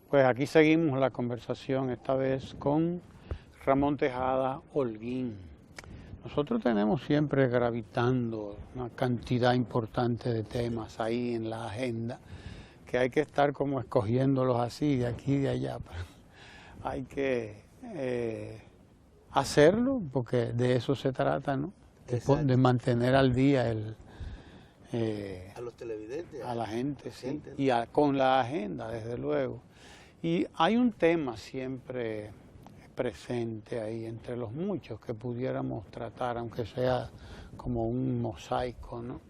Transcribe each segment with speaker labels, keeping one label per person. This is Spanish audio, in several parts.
Speaker 1: Pues aquí seguimos la conversación, esta vez con Ramón Tejada Holguín. Nosotros tenemos siempre gravitando una cantidad importante de temas ahí en la agenda, que hay que estar como escogiéndolos así, de aquí y de allá. Hay que hacerlo, porque de eso se trata, ¿no? De mantener al día
Speaker 2: a los televidentes,
Speaker 1: a la gente, sí, y con la agenda, desde luego. Y hay un tema siempre presente ahí, entre los muchos que pudiéramos tratar, aunque sea como un mosaico, ¿no?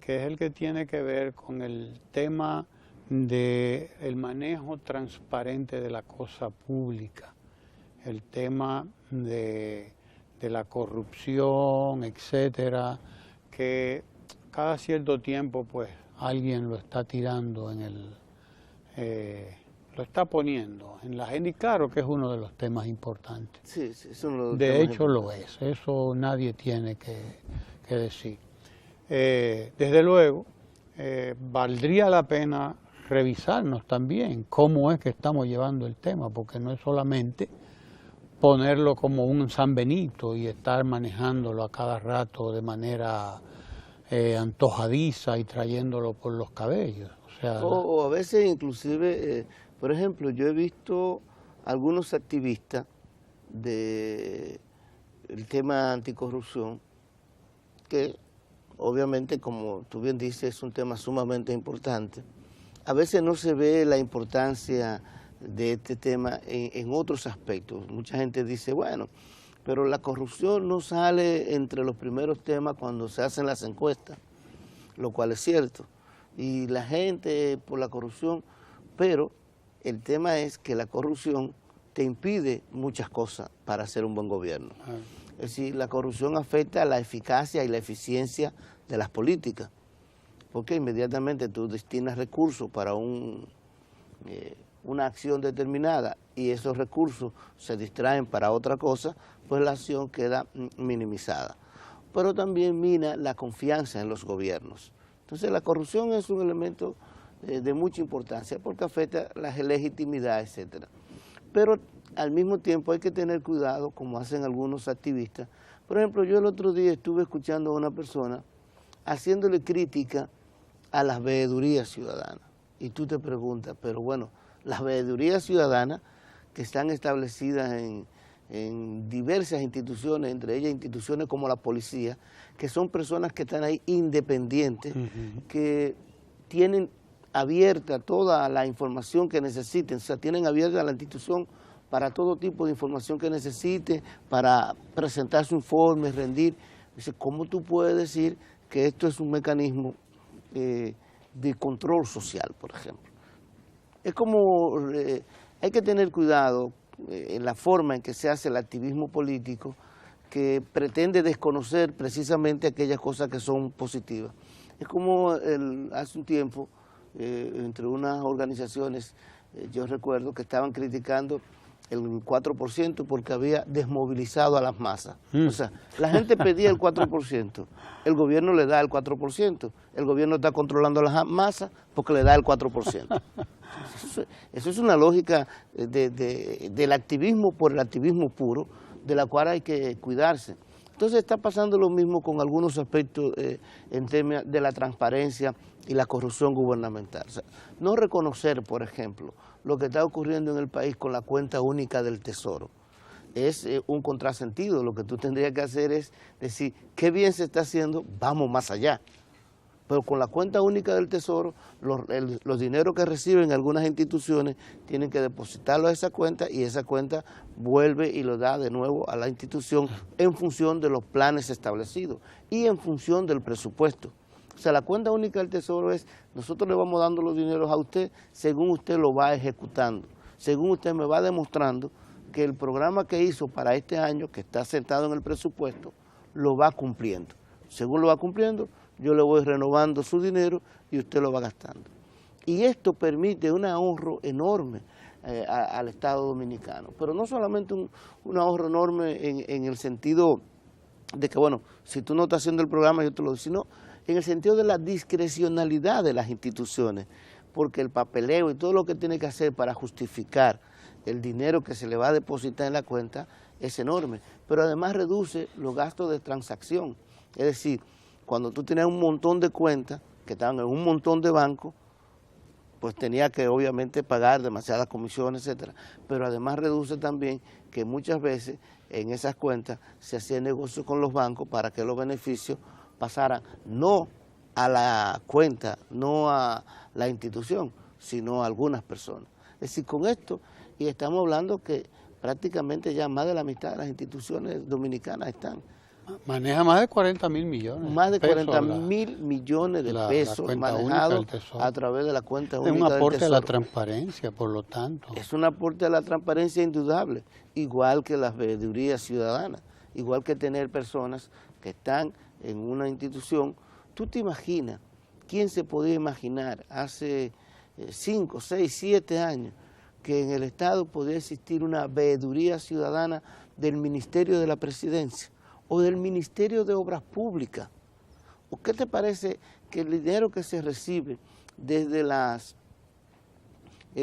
Speaker 1: Que es el que tiene que ver con el tema del manejo transparente de la cosa pública, el tema de la corrupción, etcétera, que cada cierto tiempo pues alguien lo está tirando lo está poniendo en la agenda, y claro que es uno de los temas importantes.
Speaker 2: Sí, sí, es uno de los
Speaker 1: de
Speaker 2: temas
Speaker 1: hecho
Speaker 2: importantes.
Speaker 1: lo es, eso nadie tiene que decir. Desde luego, valdría la pena revisarnos también cómo es que estamos llevando el tema, porque no es solamente ponerlo como un San Benito y estar manejándolo a cada rato de manera antojadiza y trayéndolo por los cabellos. O sea,
Speaker 2: O a veces inclusive, por ejemplo, yo he visto algunos activistas del tema anticorrupción que obviamente, como tú bien dices, es un tema sumamente importante. A veces no se ve la importancia de este tema en otros aspectos. Mucha gente dice, bueno, pero la corrupción no sale entre los primeros temas cuando se hacen las encuestas, lo cual es cierto. Y la gente por la corrupción, pero el tema es que la corrupción te impide muchas cosas para hacer un buen gobierno. Es decir, la corrupción afecta a la eficacia y la eficiencia de las políticas, porque inmediatamente tú destinas recursos para una acción determinada y esos recursos se distraen para otra cosa, pues la acción queda minimizada. Pero también mina la confianza en los gobiernos. Entonces la corrupción es un elemento de mucha importancia porque afecta la legitimidad, etcétera. Pero al mismo tiempo hay que tener cuidado, como hacen algunos activistas. Por ejemplo, yo el otro día estuve escuchando a una persona haciéndole crítica a las veedurías ciudadanas. Y tú te preguntas, pero bueno, las veedurías ciudadanas que están establecidas en diversas instituciones, entre ellas instituciones como la policía, que son personas que están ahí independientes, que tienen abierta toda la información que necesiten, o sea, tienen abierta la institución para todo tipo de información que necesite, para presentar su informe, rendir. Dice, ¿cómo tú puedes decir que esto es un mecanismo de control social, por ejemplo? Es como, hay que tener cuidado en la forma en que se hace el activismo político, que pretende desconocer precisamente aquellas cosas que son positivas. Es como hace un tiempo, entre unas organizaciones, yo recuerdo que estaban criticando el 4% porque había desmovilizado a las masas. O sea, la gente pedía el 4%, el gobierno le da el 4%, el gobierno está controlando a las masas porque le da el 4%. Eso es una lógica del activismo por el activismo puro, de la cual hay que cuidarse. Entonces está pasando lo mismo con algunos aspectos en temas de la transparencia y la corrupción gubernamental. O sea, no reconocer, por ejemplo, lo que está ocurriendo en el país con la cuenta única del Tesoro es un contrasentido. Lo que tú tendrías que hacer es decir, qué bien se está haciendo, vamos más allá. Pero con la cuenta única del Tesoro, los dineros que reciben algunas instituciones tienen que depositarlo a esa cuenta y esa cuenta vuelve y lo da de nuevo a la institución en función de los planes establecidos y en función del presupuesto. O sea, la cuenta única del Tesoro es, nosotros le vamos dando los dineros a usted según usted lo va ejecutando, según usted me va demostrando que el programa que hizo para este año, que está sentado en el presupuesto, lo va cumpliendo. Según lo va cumpliendo, yo le voy renovando su dinero y usted lo va gastando. Y esto permite un ahorro enorme al Estado Dominicano, pero no solamente un ahorro enorme en el sentido de que, bueno, si tú no estás haciendo el programa yo te lo doy, sino en el sentido de la discrecionalidad de las instituciones, porque el papeleo y todo lo que tiene que hacer para justificar el dinero que se le va a depositar en la cuenta es enorme, pero además reduce los gastos de transacción. Es decir, cuando tú tenías un montón de cuentas que estaban en un montón de bancos, pues tenía que obviamente pagar demasiadas comisiones, etcétera, pero además reduce también que muchas veces en esas cuentas se hacía negocio con los bancos para que los beneficios pasaran no a la cuenta, no a la institución, sino a algunas personas. Es decir, con esto, y estamos hablando que prácticamente ya más de la mitad de las instituciones dominicanas están.
Speaker 1: Maneja más de 40.000 millones.
Speaker 2: Más de 40.000 millones de pesos manejados a través de la cuenta única del Tesoro.
Speaker 1: Es un aporte a la transparencia, por lo tanto.
Speaker 2: Es un aporte a la transparencia indudable, igual que las veedurías ciudadanas, igual que tener personas que están en una institución. ¿Tú te imaginas quién se podía imaginar hace 5, 6, 7 años que en el Estado podía existir una veeduría ciudadana del Ministerio de la Presidencia o del Ministerio de Obras Públicas? ¿O qué te parece que el dinero que se recibe desde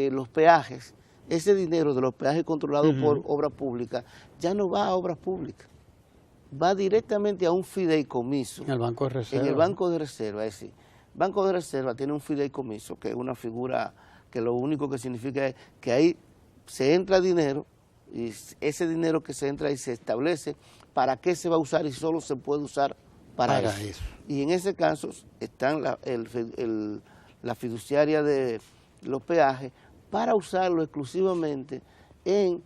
Speaker 2: los peajes, ese dinero de los peajes controlados por Obras Públicas, ya no va a Obras Públicas? Va directamente a un fideicomiso.
Speaker 1: En el Banco de Reserva.
Speaker 2: En el Banco de Reserva, es decir, Banco de Reserva tiene un fideicomiso, que es una figura que lo único que significa es que ahí se entra dinero, y ese dinero que se entra ahí se establece para qué se va a usar y solo se puede usar para eso. Y en ese caso están la fiduciaria de los peajes para usarlo exclusivamente en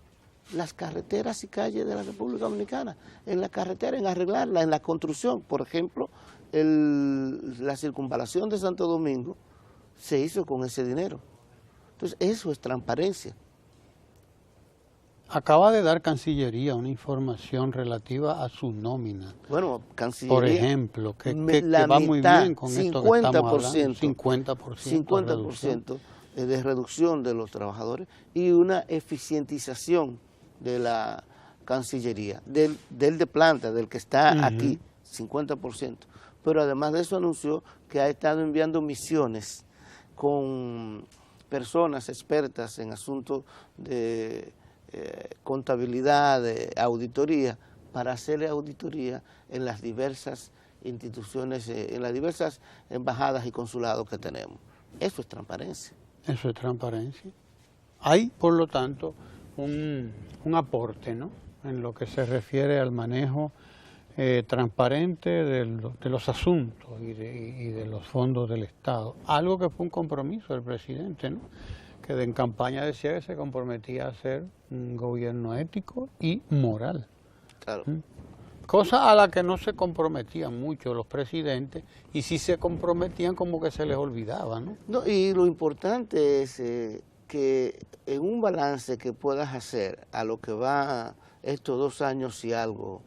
Speaker 2: las carreteras y calles de la República Dominicana, en la carretera, en arreglarla, en la construcción. Por ejemplo, la circunvalación de Santo Domingo se hizo con ese dinero. Entonces, eso es transparencia.
Speaker 1: Acaba de dar Cancillería una información relativa a su nómina.
Speaker 2: Bueno, Cancillería,
Speaker 1: por ejemplo, que va muy bien con esto que estamos hablando. 50%
Speaker 2: de reducción de los trabajadores y una eficientización de la Cancillería, del de planta, del que está aquí, 50%. Pero además de eso anunció que ha estado enviando misiones con personas expertas en asuntos de contabilidad, de auditoría, para hacerle auditoría en las diversas instituciones, en las diversas embajadas y consulados que tenemos. Eso es transparencia.
Speaker 1: Eso es transparencia. Hay, por lo tanto, un aporte, ¿no?, en lo que se refiere al manejo transparente de los asuntos y de los fondos del Estado. Algo que fue un compromiso del presidente, ¿no?, que en campaña decía que se comprometía a ser un gobierno ético y moral.
Speaker 2: Claro.
Speaker 1: Cosa a la que no se comprometían mucho los presidentes, y si se comprometían como que se les olvidaba, ¿no?
Speaker 2: No, y lo importante es que en un balance que puedas hacer a lo que va estos 2 años y algo,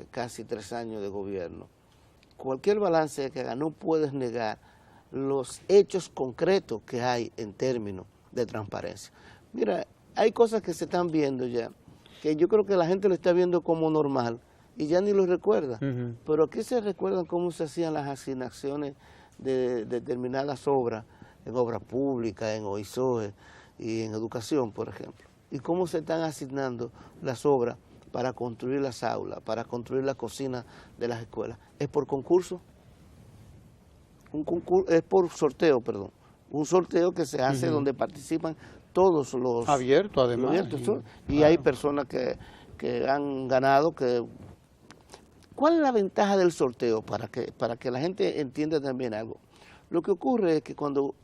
Speaker 2: casi 3 años de gobierno, cualquier balance que haga no puedes negar los hechos concretos que hay en términos de transparencia. Mira, hay cosas que se están viendo ya, que yo creo que la gente lo está viendo como normal y ya ni lo recuerda, pero aquí se recuerdan cómo se hacían las asignaciones de determinadas obras, en obras públicas, en OISOE y en educación, por ejemplo, y cómo se están asignando las obras para construir las aulas, para construir la cocina de las escuelas. ¿Es por concurso? Es por sorteo, perdón. Un sorteo que se hace donde participan todos los...
Speaker 1: Abierto, además.
Speaker 2: Y hay personas que han ganado. ¿Cuál es la ventaja del sorteo? Para que la gente entienda también algo. Lo que ocurre es que cuando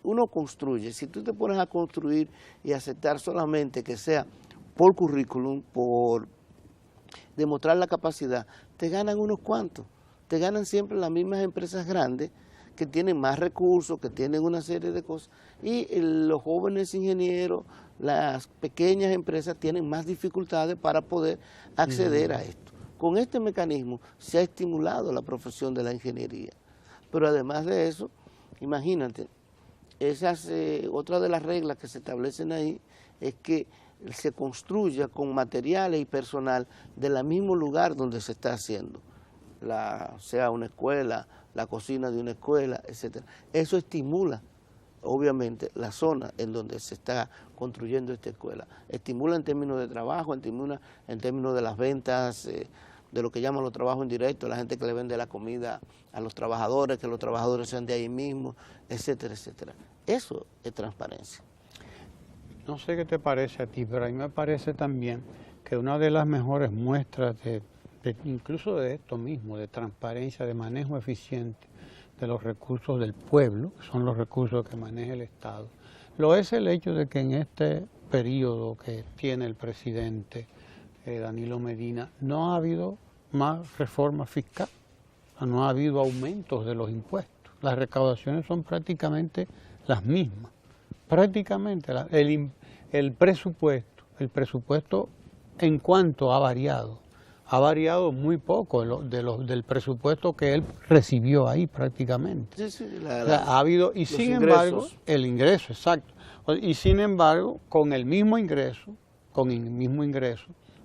Speaker 2: uno construye, si tú te pones a construir y aceptar solamente que sea por currículum, por demostrar la capacidad, te ganan unos cuantos. Te ganan siempre las mismas empresas grandes que tienen más recursos, que tienen una serie de cosas, y los jóvenes ingenieros, las pequeñas empresas tienen más dificultades para poder acceder a esto. Con este mecanismo se ha estimulado la profesión de la ingeniería, pero además de eso, imagínate, otra de las reglas que se establecen ahí es que se construya con materiales y personal del mismo lugar donde se está haciendo. Sea una escuela, la cocina de una escuela, etcétera. Eso estimula obviamente, la zona en donde se está construyendo esta escuela. Estimula en términos de trabajo, estimula en términos de las ventas, de lo que llaman los trabajos indirectos, la gente que le vende la comida a los trabajadores, que los trabajadores sean de ahí mismo, etcétera, etcétera. Eso es transparencia.
Speaker 1: No sé qué te parece a ti, pero a mí me parece también que una de las mejores muestras incluso de esto mismo, de transparencia, de manejo eficiente de los recursos del pueblo, que son los recursos que maneja el Estado, lo es el hecho de que en este periodo que tiene el presidente Danilo Medina no ha habido más reforma fiscal, no ha habido aumentos de los impuestos, las recaudaciones son prácticamente las mismas, prácticamente el presupuesto en cuanto ha variado muy poco del presupuesto que él recibió ahí prácticamente.
Speaker 2: Sí, sí,
Speaker 1: ha habido, y sin embargo, el ingreso, exacto, y sin embargo, con el mismo ingreso,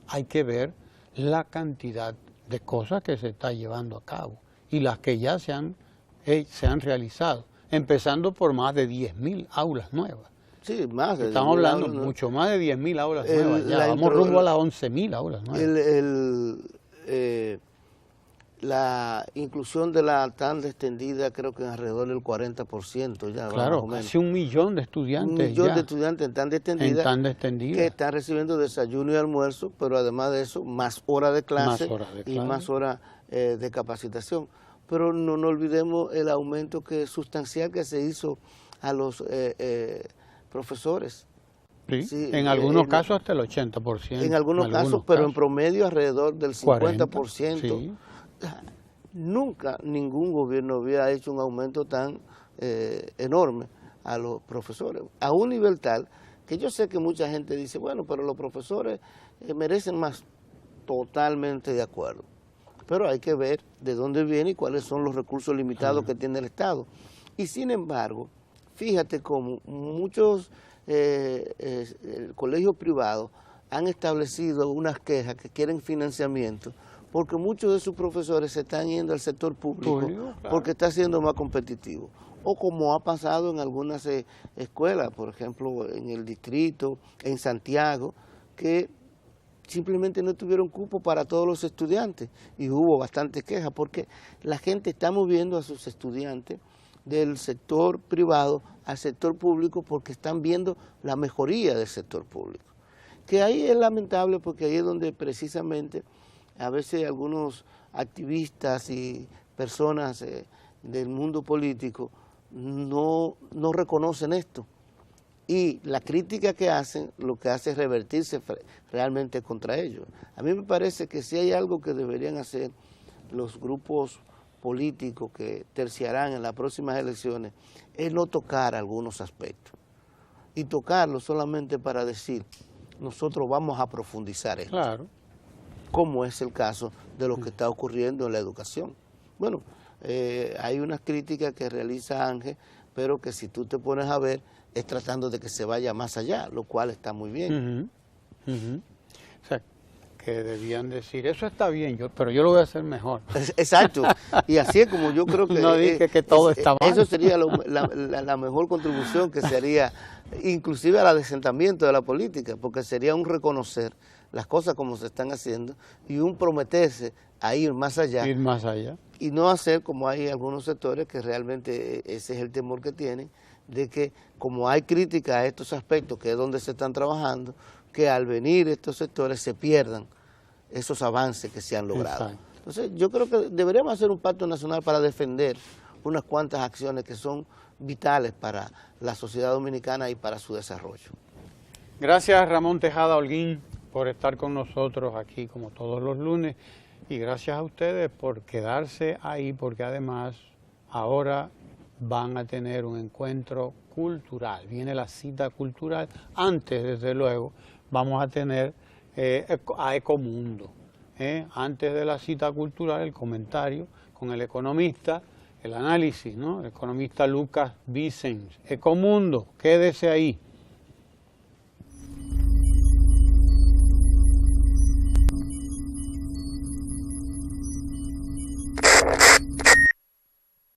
Speaker 1: hay que ver la cantidad de cosas que se está llevando a cabo y las que ya se han realizado, empezando por más de 10.000 aulas nuevas.
Speaker 2: Sí, más de
Speaker 1: Estamos hablando mucho más de 10.000 aulas nuevas, ya vamos rumbo a las 11.000 aulas nuevas.
Speaker 2: La inclusión de la tanda extendida creo que alrededor del 40% ya.
Speaker 1: Claro, casi 1 millón de estudiantes.
Speaker 2: 1 millón de estudiantes en tanda extendida. Que están recibiendo desayuno y almuerzo, pero además de eso, más horas de clase y más horas de capacitación. Pero no olvidemos el aumento sustancial que se hizo a los profesores.
Speaker 1: Sí, sí, en algunos casos hasta el 80%.
Speaker 2: En algunos casos, pero en promedio alrededor del 50%. Sí. Nunca ningún gobierno había hecho un aumento tan enorme a los profesores, a un nivel tal que yo sé que mucha gente dice, bueno, pero los profesores merecen más. Totalmente de acuerdo. Pero hay que ver de dónde viene y cuáles son los recursos limitados que tiene el Estado. Y sin embargo, fíjate cómo muchos colegios privados han establecido unas quejas que quieren financiamiento porque muchos de sus profesores se están yendo al sector público porque está siendo más competitivo. O como ha pasado en algunas escuelas, por ejemplo, en el distrito, en Santiago, que simplemente no tuvieron cupo para todos los estudiantes y hubo bastantes quejas porque la gente está moviendo a sus estudiantes del sector privado al sector público porque están viendo la mejoría del sector público. Que ahí es lamentable porque ahí es donde precisamente a veces algunos activistas y personas del mundo político no reconocen esto. Y la crítica que hacen, lo que hace es revertirse realmente contra ellos. A mí me parece que si hay algo que deberían hacer los grupos políticos que terciarán en las próximas elecciones, es no tocar algunos aspectos. Y tocarlo solamente para decir, nosotros vamos a profundizar esto.
Speaker 1: Claro.
Speaker 2: Como es el caso de lo que está ocurriendo en la educación. Bueno, hay unas críticas que realiza Ángel, pero que si tú te pones a ver, es tratando de que se vaya más allá, lo cual está muy bien.
Speaker 1: O sea, que debían decir, eso está bien, pero yo lo voy a hacer mejor.
Speaker 2: Exacto, y así es como yo creo que...
Speaker 1: No dije que todo está mal.
Speaker 2: Eso sería la mejor contribución que se haría, inclusive al adesentamiento de la política, porque sería un reconocer las cosas como se están haciendo y un prometerse a ir más allá.
Speaker 1: Ir más allá.
Speaker 2: Y no hacer como hay algunos sectores que realmente ese es el temor que tienen, de que como hay crítica a estos aspectos, que es donde se están trabajando, que al venir estos sectores se pierdan esos avances que se han logrado. Exacto. Entonces yo creo que deberíamos hacer un pacto nacional para defender unas cuantas acciones que son vitales para la sociedad dominicana y para su desarrollo.
Speaker 1: Gracias Ramón Tejada Holguín por estar con nosotros aquí como todos los lunes y gracias a ustedes por quedarse ahí porque además ahora van a tener un encuentro cultural, viene la cita cultural, antes desde luego vamos a tener a Ecomundo, antes de la cita cultural el comentario con el economista, el análisis, ¿no? El economista Lucas Vicens. Ecomundo, quédese ahí.